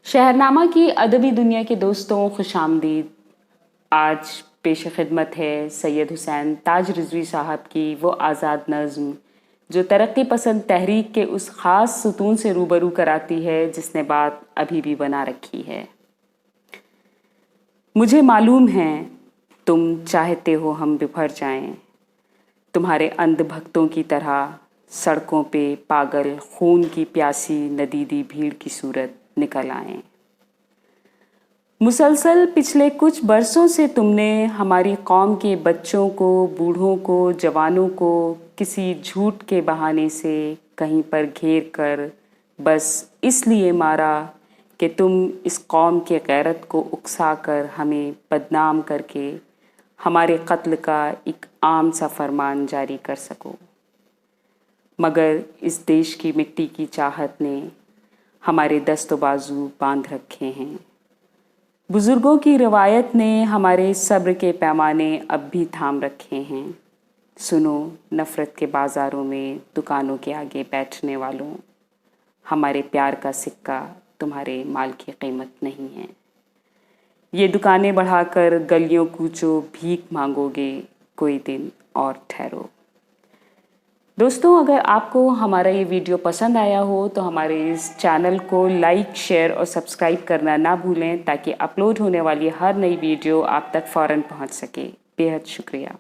शहरनामा की अदबी दुनिया के दोस्तों खुश आमदीद। आज पेश खिदमत है सैयद हुसैन ताज रिजवी साहब की वो आज़ाद नज़्म जो तरक्की पसंद तहरीक के उस ख़ास सुतून से रूबरू कराती है जिसने बात अभी भी बना रखी है। मुझे मालूम है तुम चाहते हो हम बिफर जाएं, तुम्हारे अंध भक्तों की तरह सड़कों पे पागल खून की प्यासी नदीदी भीड़ की सूरत निकल आएं। मुसलसल पिछले कुछ बरसों से तुमने हमारी कौम के बच्चों को, बूढ़ों को, जवानों को किसी झूठ के बहाने से कहीं पर घेर कर बस इसलिए मारा कि तुम इस कौम के गैरत को उकसा कर हमें बदनाम करके हमारे कत्ल का एक आम सा फरमान जारी कर सको। मगर इस देश की मिट्टी की चाहत ने हमारे दस्त बाजू बांध रखे हैं। बुज़ुर्गों की रवायत ने हमारे सब्र के पैमाने अब भी थाम रखे हैं। सुनो नफ़रत के बाज़ारों में दुकानों के आगे बैठने वालों, हमारे प्यार का सिक्का तुम्हारे माल की कीमत नहीं है। ये दुकानें बढ़ाकर गलियों कूचो भीख मांगोगे, कोई दिन और ठहरो। दोस्तों, अगर आपको हमारा ये वीडियो पसंद आया हो तो हमारे इस चैनल को लाइक, शेयर और सब्सक्राइब करना ना भूलें ताकि अपलोड होने वाली हर नई वीडियो आप तक फ़ौरन पहुंच सके। बेहद शुक्रिया।